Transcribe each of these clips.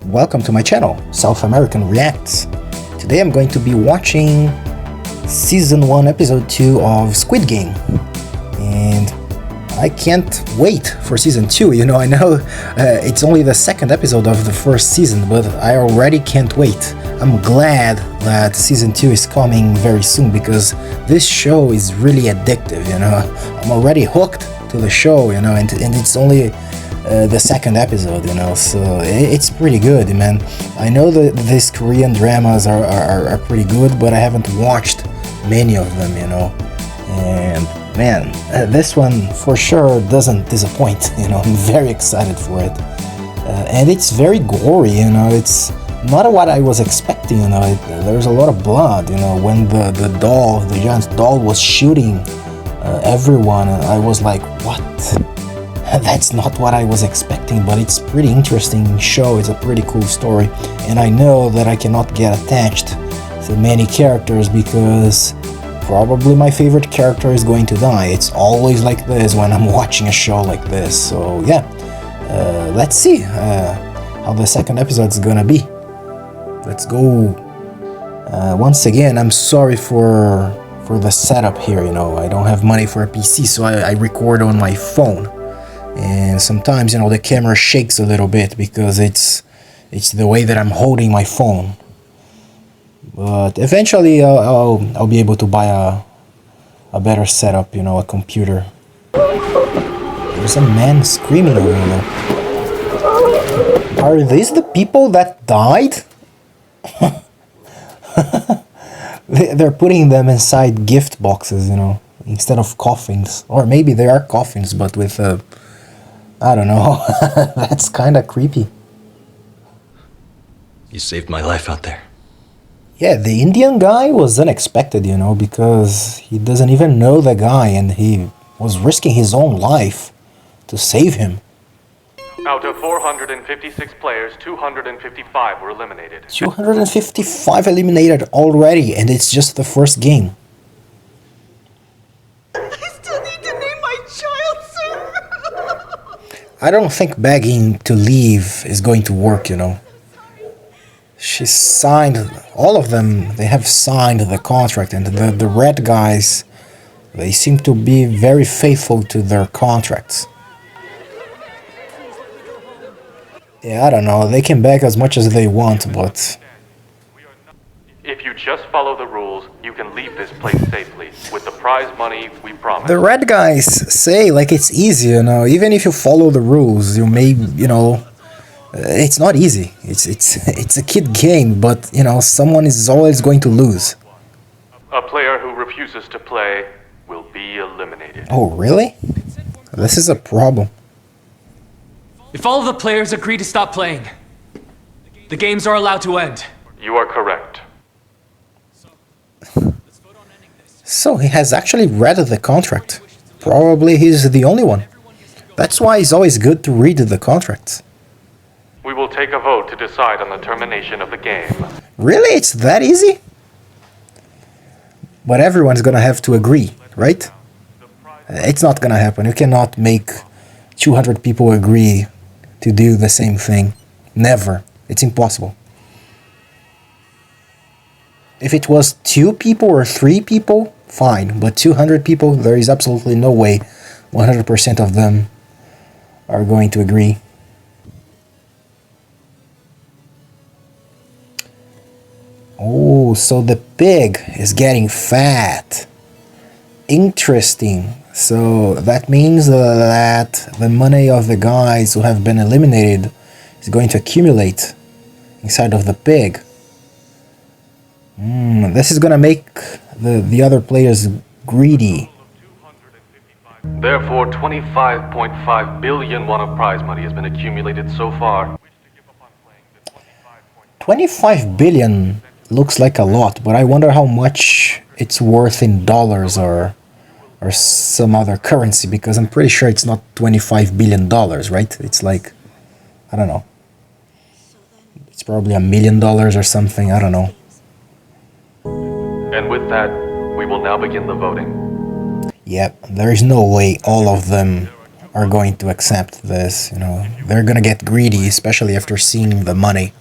welcome to my channel, South American Reacts. Today I'm going to be watching Season 1, Episode 2 of Squid Game. And I can't wait for Season 2, I know it's only the second episode of the first season, but I already can't wait. I'm glad that Season 2 is coming very soon, because this show is really addictive, I'm already hooked to the show, and it's only the second episode, so it's pretty good, man. I know that these Korean dramas are pretty good, but I haven't watched many of them, and man, this one for sure doesn't disappoint, I'm very excited for it. And it's very gory, it's not what I was expecting, there's a lot of blood, when the giant doll was shooting everyone, I was like, what? That's not what I was expecting, but it's pretty interesting show, it's a pretty cool story, and I know that I cannot get attached to many characters because probably my favorite character is going to die. It's always like this when I'm watching a show like this, so yeah, let's see how the second episode is gonna be. Let's go. Once again, I'm sorry for the setup here, I don't have money for a PC, so I record on my phone. And sometimes, the camera shakes a little bit because it's the way that I'm holding my phone. But eventually, I'll be able to buy a better setup, a computer. There's a man screaming over there. Are these the people that died? They're putting them inside gift boxes, instead of coffins. Or maybe they are coffins, but with I don't know. That's kind of creepy. You saved my life out there. Yeah, the Indian guy was unexpected, because he doesn't even know the guy, and he was risking his own life to save him. Out of 456 players, 255 were eliminated. 255 eliminated already, and it's just the first game. I don't think begging to leave is going to work, She signed, all of them, they have signed the contract, and the red guys, they seem to be very faithful to their contracts. Yeah, I don't know, they can beg as much as they want, but... If you just follow the rules, you can leave this place safely, with the prize money we promised. The red guys say like it's easy, even if you follow the rules, you may, it's not easy. It's a kid game, but, someone is always going to lose. A player who refuses to play will be eliminated. Oh, really? This is a problem. If all of the players agree to stop playing, the games are allowed to end. You are correct. So he has actually read the contract. Probably he's the only one. That's why it's always good to read the contracts. We will take a vote to decide on the termination of the game. Really? It's that easy? But everyone's gonna have to agree, right? It's not gonna happen. You cannot make 200 people agree to do the same thing. Never. It's impossible. If it was 2 people or 3 people, fine. But 200 people, there is absolutely no way 100% of them are going to agree. Oh, so the pig is getting fat. Interesting. So that means that the money of the guys who have been eliminated is going to accumulate inside of the pig. This is gonna make the other players greedy. Therefore, 25.5 billion won of prize money has been accumulated so far. 25 billion looks like a lot, but I wonder how much it's worth in dollars or some other currency, because I'm pretty sure it's not 25 billion dollars, right? It's like, I don't know. It's probably $1 million or something, I don't know. And with that, we will now begin the voting. Yep, there is no way all of them are going to accept this, you know. They're gonna get greedy, especially after seeing the money.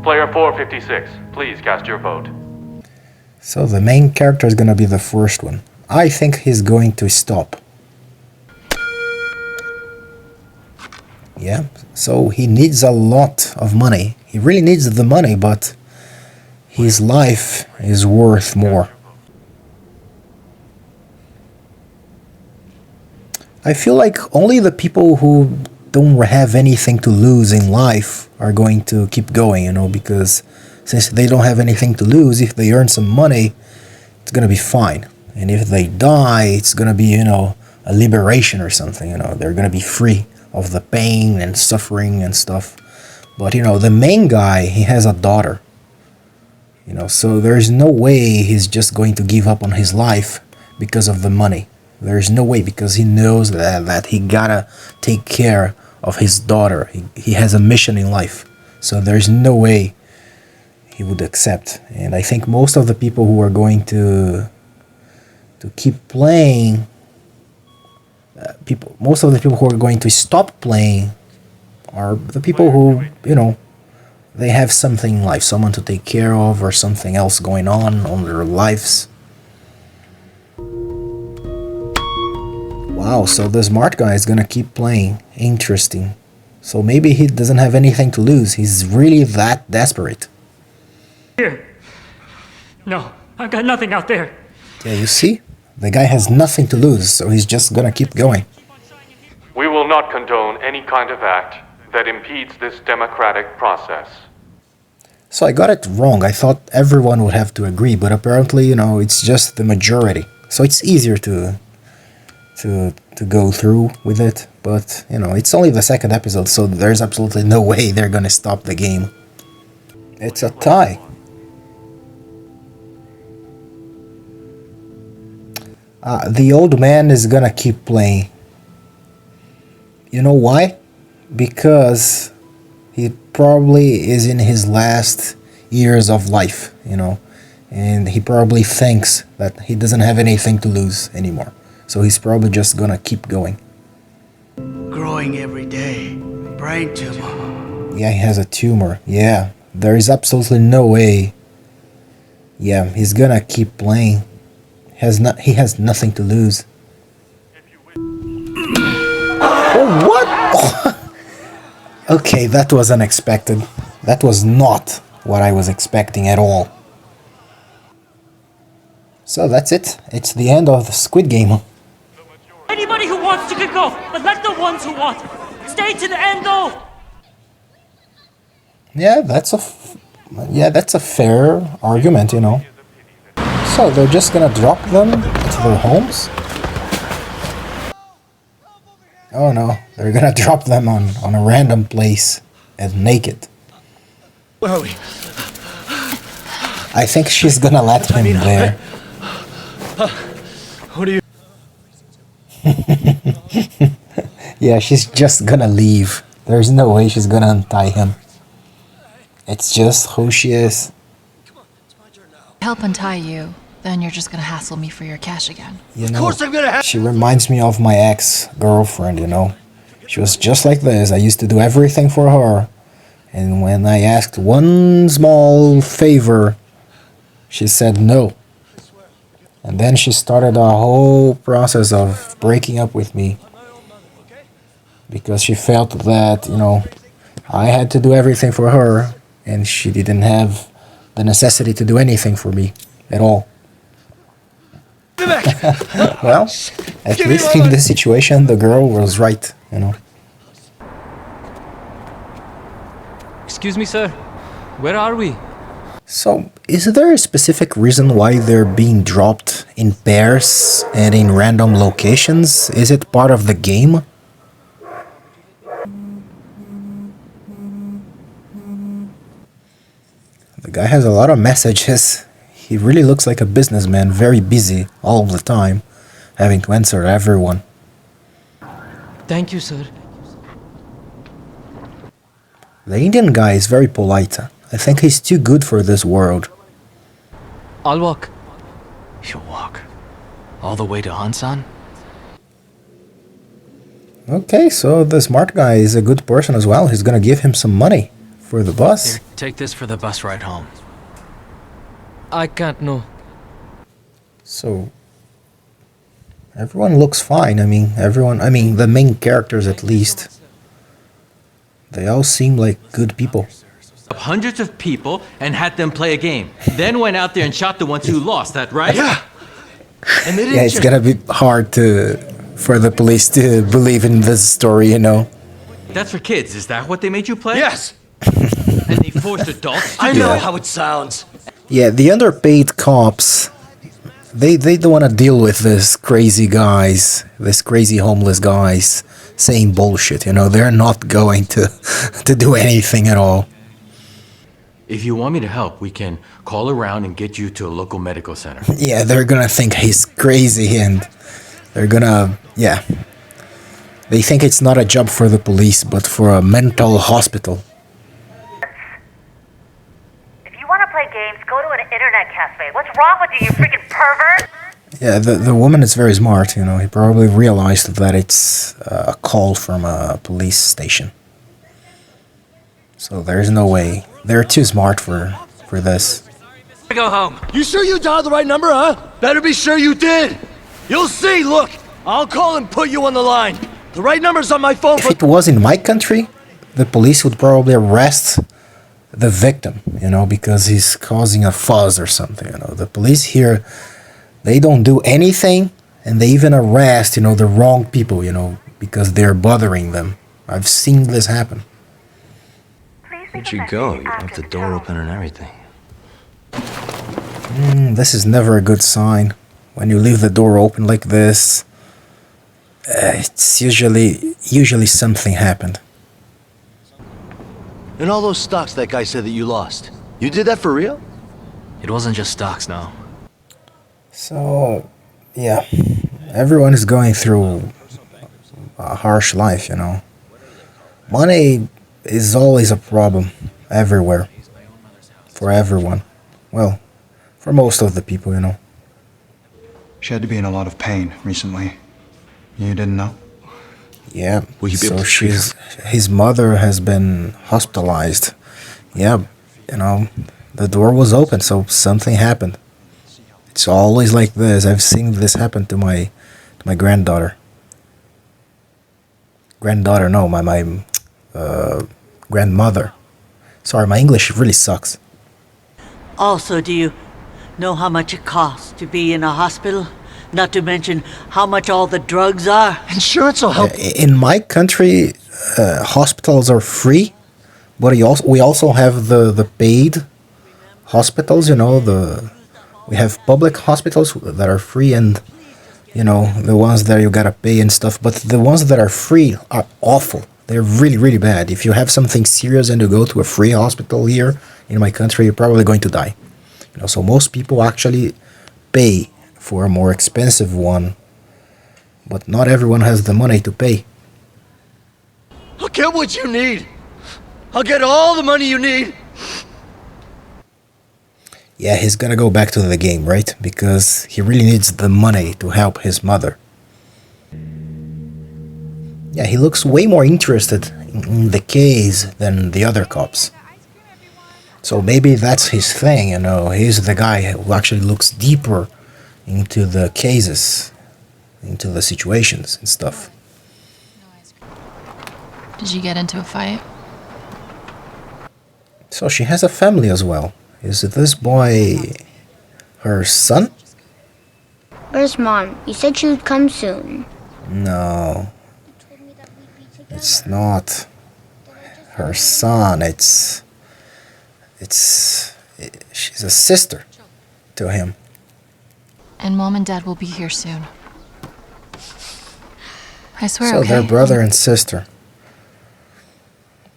Player 456, please cast your vote. So the main character is gonna be the first one. I think he's going to stop. Yeah, so he needs a lot of money. He really needs the money, but his life is worth more. I feel like only the people who don't have anything to lose in life are going to keep going, you know, because since they don't have anything to lose, if they earn some money, it's gonna be fine. And if they die, it's gonna be, you know, a liberation or something, you know, they're gonna be free of the pain and suffering and stuff. But, you know, the main guy, he has a daughter, you know, so there's no way he's just going to give up on his life because of the money. There's no way, because he knows that he gotta take care of his daughter. He has a mission in life. So there's no way he would accept. And I think most of the people who are going to keep playing, most of the people who are going to stop playing are the people who, you know, they have something in life, someone to take care of or something else going on their lives. Wow, so the smart guy is gonna keep playing. Interesting. So maybe he doesn't have anything to lose. He's really that desperate. Here. No, I've got nothing out there. Yeah, you see? The guy has nothing to lose, so he's just gonna keep going. We will not condone any kind of act that impedes this democratic process. So I got it wrong. I thought everyone would have to agree, but apparently, you know, it's just the majority. So it's easier to go through with it, but, you know, it's only the second episode, so there's absolutely no way they're gonna stop the game. It's a tie. The old man is gonna keep playing. You know why? Because he probably is in his last years of life, you know, and he probably thinks that he doesn't have anything to lose anymore. So he's probably just gonna keep going. Growing every day. Brain tumor. Yeah, he has a tumor. Yeah, there is absolutely no way. Yeah, he's gonna keep playing. He has nothing to lose. Oh, what? Okay, that was unexpected. That was not what I was expecting at all. So that's it. It's the end of the Squid Game. Anybody who wants to can go, but let the ones who want stay to the end, though. Yeah, that's a fair argument, you know. So they're just gonna drop them to their homes? Oh no, they're gonna drop them on a random place and naked. Where are we? I think she's gonna let him there. What are you? Yeah, she's just gonna leave. There's no way she's gonna untie him. It's just who she is. Help untie you, then you're just gonna hassle me for your cash again. You Of know, course I'm gonna have. she reminds me of my ex-girlfriend, you know. She was just like this. I used to do everything for her. And when I asked one small favor, she said no. And then she started a whole process of breaking up with me. Because she felt that, you know, I had to do everything for her. And she didn't have the necessity to do anything for me at all. Well, at least in this situation, the girl was right, you know. Excuse me, sir. Where are we? So, is there a specific reason why they're being dropped in pairs and in random locations? Is it part of the game? The guy has a lot of messages. He really looks like a businessman, very busy all the time, having to answer everyone. Thank you, sir. The Indian guy is very polite. I think he's too good for this world. I'll walk. You'll walk all the way to Hansan? Okay, so the smart guy is a good person as well. He's gonna give him some money for the bus. Here, take this for the bus ride home. I can't know. So everyone looks fine. I mean, the main characters at least. They all seem like good people. Hundreds of people and had them play a game. Then went out there and shot the ones who lost, that right? Yeah. And they didn't Yeah, it's gonna be hard for the police to believe in this story, you know. That's for kids, is that what they made you play? Yes. And they forced adults to I do know it? how it sounds. Yeah, the underpaid cops, they don't want to deal with this crazy homeless guys saying bullshit, you know. They're not going to do anything at all. If you want me to help, we can call around and get you to a local medical center. Yeah, they're gonna think he's crazy and they're gonna, yeah. They think it's not a job for the police, but for a mental hospital. If you want to play games, go to an internet cafe. What's wrong with you, you freaking pervert? Yeah, the woman is very smart, you know. He probably realized that it's a call from a police station. So there's no way. They're too smart for this. Go home. You sure you dialed the right number, huh? Better be sure you did. You'll see, look. I'll call and put you on the line. The right number's on my phone. If it was in my country, the police would probably arrest the victim, you know, because he's causing a fuss or something, you know. The police here, they don't do anything, and they even arrest, you know, the wrong people, you know, because they're bothering them. I've seen this happen. Where'd you go? You left the door open and everything. This is never a good sign. When you leave the door open like this, it's usually something happened. And all those stocks that guy said that you lost. You did that for real? It wasn't just stocks, no. So, yeah, everyone is going through a harsh life, you know. Money is always a problem everywhere, for everyone. Well, for most of the people, you know. She had to be in a lot of pain recently. You didn't know? Yeah, Will you be able so to treat his mother has been hospitalized. Yeah, you know, the door was open, so something happened. It's always like this. I've seen this happen to my granddaughter. My grandmother. Sorry, my English really sucks. Also, do you know how much it costs to be in a hospital? Not to mention how much all the drugs are. Insurance will help. In my country, hospitals are free, but we also have the paid hospitals. You know, we have public hospitals that are free, and you know the ones that you gotta pay and stuff. But the ones that are free are awful. They're really, really bad. If you have something serious and you go to a free hospital here in my country, you're probably going to die. You know, so most people actually pay for a more expensive one, but not everyone has the money to pay. I'll get what you need. I'll get all the money you need. Yeah, he's gonna go back to the game, right? Because he really needs the money to help his mother. Yeah, he looks way more interested in the case than the other cops. So maybe that's his thing, you know. He's the guy who actually looks deeper into the cases, into the situations and stuff. Did you get into a fight? So she has a family as well. Is this boy her son? Where's Mom? You said she would come soon. No. It's not her son. She's a sister to him. And Mom and Dad will be here soon. I swear, So okay? they're brother and sister.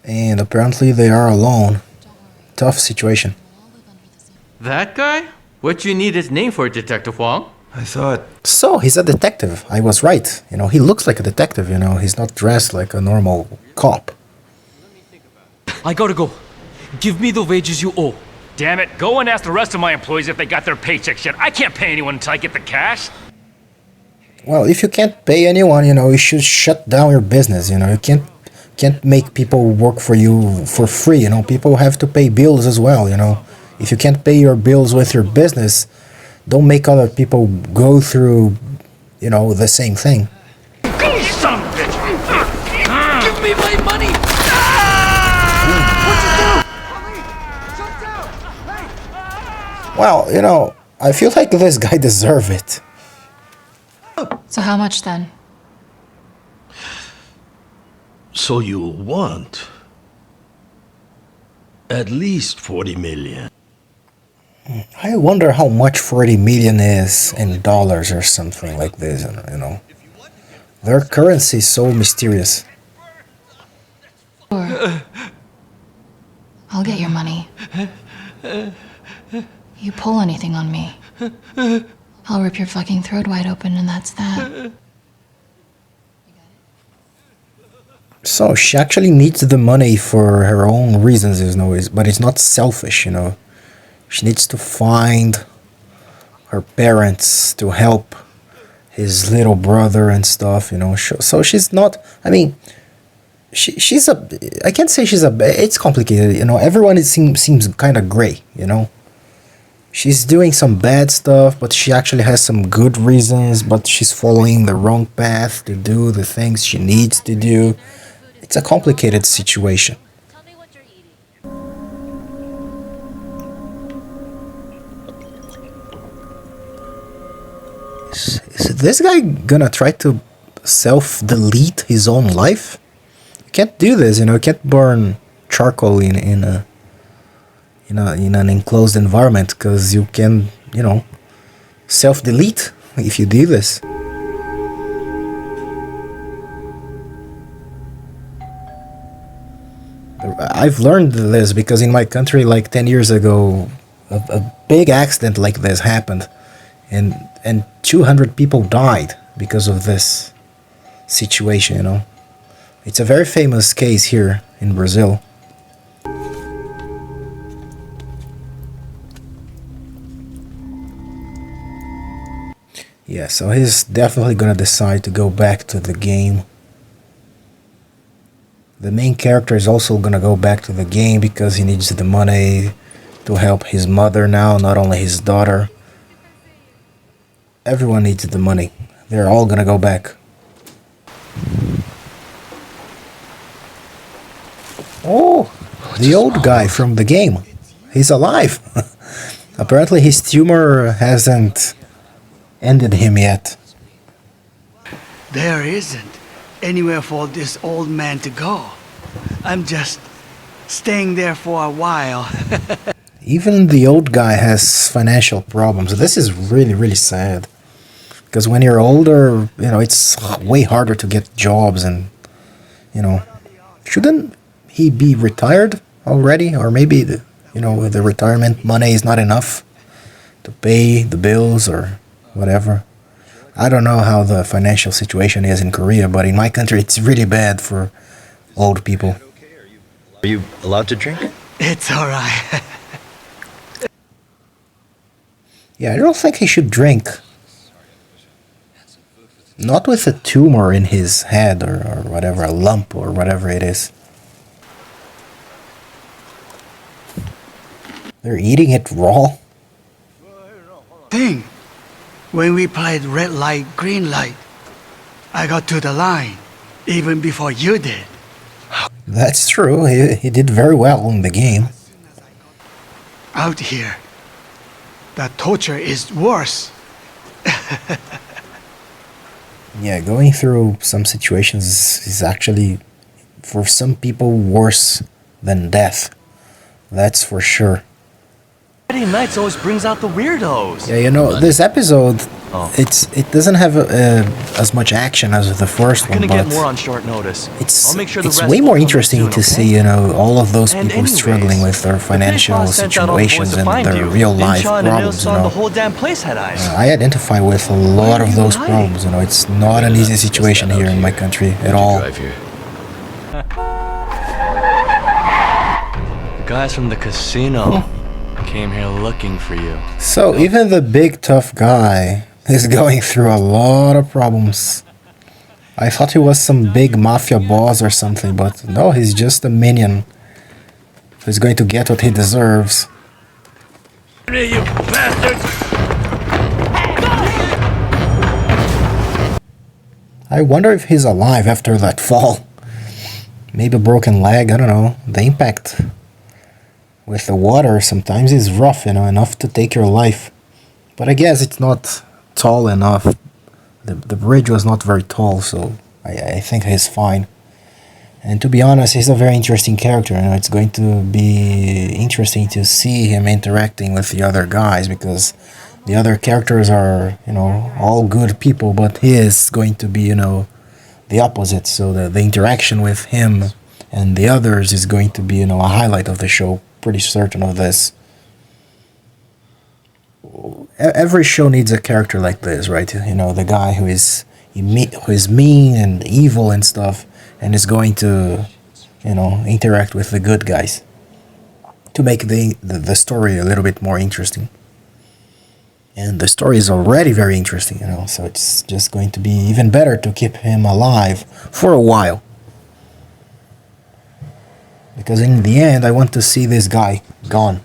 And apparently they are alone. Tough situation. That guy? What you need his name for, Detective Wong? I thought... So, he's a detective. I was right. You know, he looks like a detective, you know. He's not dressed like a normal cop. I gotta go. Give me the wages you owe. Damn it, go and ask the rest of my employees if they got their paychecks yet. I can't pay anyone until I get the cash. Well, if you can't pay anyone, you should shut down your business. You can't make people work for you for free. People have to pay bills as well. If you can't pay your bills with your business, don't make other people go through, the same thing. Son of a bitch! Give me my money! Well, I feel like this guy deserves it. So how much then? So you want at least 40 million. I wonder how much 40 million is in dollars or something like this, Their currency is so mysterious. Sure. I'll get your money. You pull anything on me, I'll rip your fucking throat wide open, and that's that. So she actually needs the money for her own reasons, but it's not selfish, She needs to find her parents to help his little brother and stuff, So she's not, she's I can't say it's complicated, Everyone seems kind of gray, She's doing some bad stuff, but she actually has some good reasons, but she's following the wrong path to do the things she needs to do. It's a complicated situation. Is this guy gonna try to self-delete his own life? You can't do this, you can't burn charcoal in an enclosed environment, because you can, self-delete if you do this. I've learned this because in my country, like 10 years ago, a big accident like this happened, and 200 people died because of this situation, It's a very famous case here in Brazil. Yeah, so he's definitely gonna decide to go back to the game. The main character is also gonna go back to the game because he needs the money to help his mother now, not only his daughter. Everyone needs the money. They're all gonna go back. Oh, the old guy from the game. He's alive. Apparently his tumor hasn't ended him yet. There isn't anywhere for this old man to go. I'm just staying there for a while. Even the old guy has financial problems. This is really, really sad. Because when you're older, it's way harder to get jobs and, shouldn't he be retired already? Or maybe, the retirement money is not enough to pay the bills or whatever. I don't know how the financial situation is in Korea, but in my country it's really bad for old people. Are you allowed to drink? It's alright. Yeah, I don't think he should drink. Not with a tumor in his head or whatever, a lump or whatever it is. They're eating it raw? Thing. When we played red light, green light, I got to the line, even before you did. That's true, he did very well in the game. Out here, the torture is worse. Yeah, going through some situations is actually, for some people, worse than death. That's for sure. Friday nights always brings out the weirdos. Yeah, this episode, it doesn't have as much action as the first one, Gonna but get more on short notice. it's I'll make sure the it's rest way will more come interesting soon, to okay? see, all of those And people anyways, struggling with their the fish financial boss sent out all the boys situations to and find their you. real life Inchon and problems, Ilson, the whole damn place had eyes. I identify with a lot of you those hiding? problems, It's not an easy situation here in my country at all. The guys from the casino came here looking for you. So even the big tough guy He's going through a lot of problems. I thought he was some big mafia boss or something, but no, he's just a minion who's going to get what he deserves. You bastards! I wonder if he's alive after that fall. Maybe a broken leg, I don't know. The impact with the water sometimes is rough, enough to take your life. But I guess it's not tall enough. The bridge was not very tall, so I think he's fine. And to be honest, he's a very interesting character. It's going to be interesting to see him interacting with the other guys, because the other characters are, all good people, but he is going to be, the opposite. So the interaction with him and the others is going to be, a highlight of the show. Pretty certain of this. Every show needs a character like this, right? The guy who is mean and evil and stuff, and is going to, interact with the good guys to make the story a little bit more interesting. And the story is already very interesting, so it's just going to be even better to keep him alive for a while. Because in the end, I want to see this guy gone.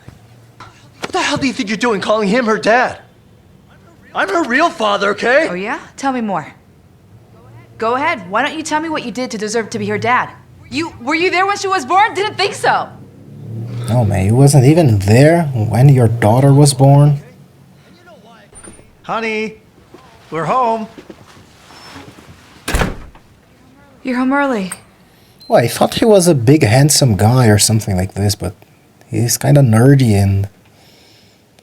What the hell do you think you're doing calling him her dad? I'm her real father, okay? Oh yeah? Tell me more. Go ahead. Why don't you tell me what you did to deserve to be her dad? Were you there when she was born? Didn't think so. No, man, you wasn't even there when your daughter was born. Honey, we're home. You're home early. Well, I thought he was a big handsome guy or something like this, but he's kind of nerdy and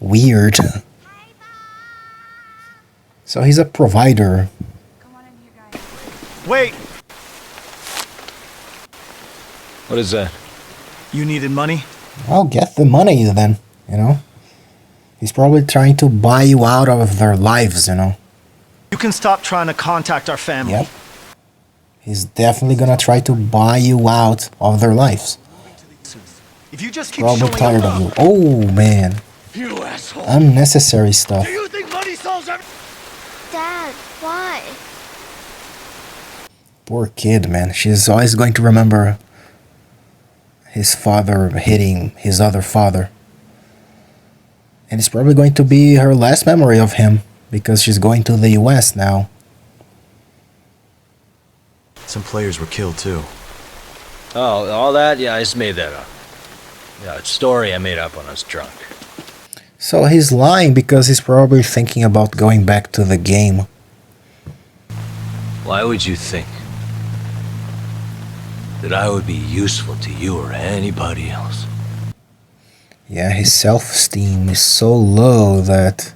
weird. So he's a provider. Wait! What is that? You needed money? Well, get the money then, He's probably trying to buy you out of their lives, You can stop trying to contact our family. Yep. He's definitely gonna try to buy you out of their lives. If you just keep Probably showing tired up, of you. Oh, man. You asshole! Unnecessary stuff. Do you think money solves everything? Dad, why? Poor kid, man. She's always going to remember his father hitting his other father. And it's probably going to be her last memory of him, because she's going to the US now. Some players were killed too. Oh, all that? Yeah, I just made that up. Yeah, it's a story I made up when I was drunk. So he's lying because he's probably thinking about going back to the game. Why would you think that I would be useful to you or anybody else? Yeah, his self-esteem is so low that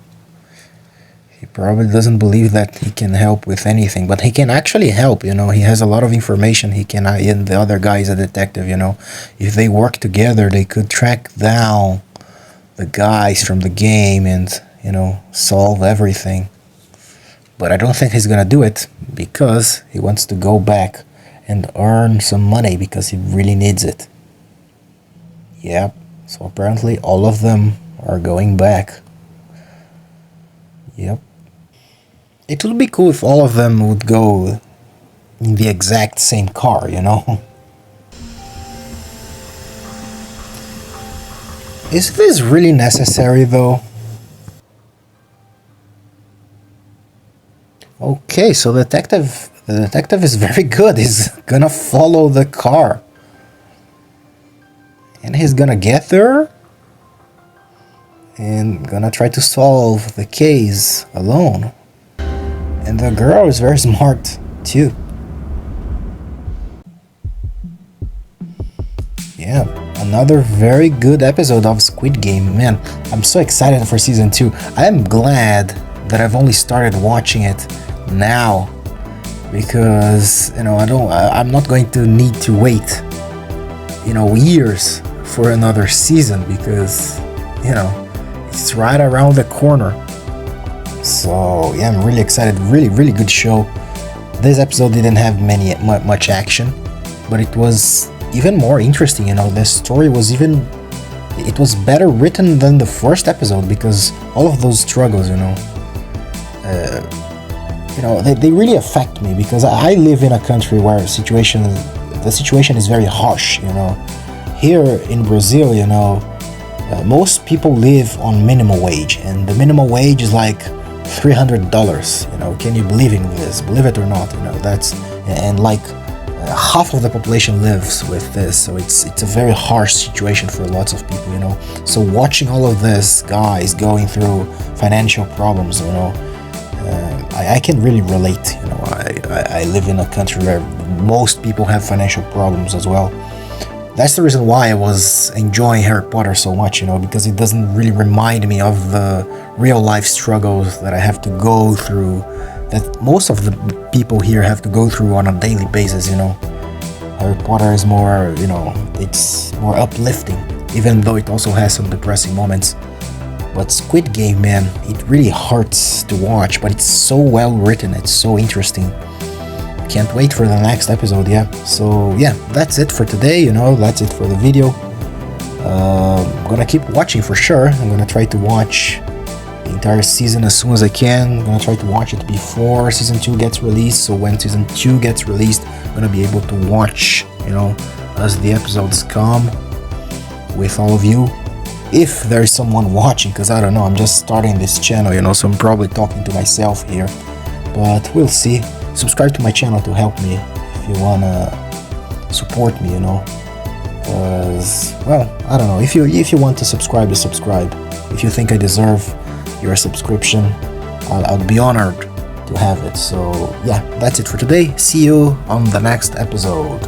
he probably doesn't believe that he can help with anything. But he can actually help, He has a lot of information. He can, and the other guy is a detective, If they work together, they could track down the guys from the game and, solve everything. But I don't think he's gonna do it, because he wants to go back and earn some money, because he really needs it. Yep. So apparently all of them are going back. Yep. It would be cool if all of them would go in the exact same car, Is this really necessary, though? Okay, so the detective is very good. He's gonna follow the car. And he's gonna get there and gonna try to solve the case alone. And the girl is very smart too. Yeah, another very good episode of Squid Game. Man, I'm so excited for season 2. I am glad that I've only started watching it now, because I'm not going to need to wait years for another season, because it's right around the corner. So yeah, I'm really excited. Really good show. This episode didn't have much action, but it was even more interesting. The story was better written than the first episode, because all of those struggles, they really affect me, because I live in a country where the situation is very harsh. Here in Brazil, most people live on minimum wage, and the minimum wage is like $300. Can you believe in this? Believe it or not, that's, and like half of the population lives with this, so it's a very harsh situation for lots of people. So watching all of this guys going through financial problems, I can really relate. I live in a country where most people have financial problems as well. That's the reason why I was enjoying Harry Potter so much, because it doesn't really remind me of the real life struggles that I have to go through, that most of the people here have to go through on a daily basis. Harry Potter is more, it's more uplifting, even though it also has some depressing moments. But Squid Game, man, it really hurts to watch, but it's so well written, it's so interesting. Can't wait for the next episode, yeah. So yeah, that's it for today, that's it for the video. I'm gonna keep watching for sure. I'm gonna try to watch the entire season as soon as I can. I'm gonna try to watch it before season 2 gets released, so when season 2 gets released, I'm gonna be able to watch, as the episodes come with all of you. If there is someone watching, because I don't know, I'm just starting this channel, so I'm probably talking to myself here, but we'll see. Subscribe to my channel to help me if you wanna support me, because, well, I don't know, if you want to subscribe, to subscribe. If you think I deserve your subscription, I'll be honored to have it. So yeah, that's it for today. See you on the next episode.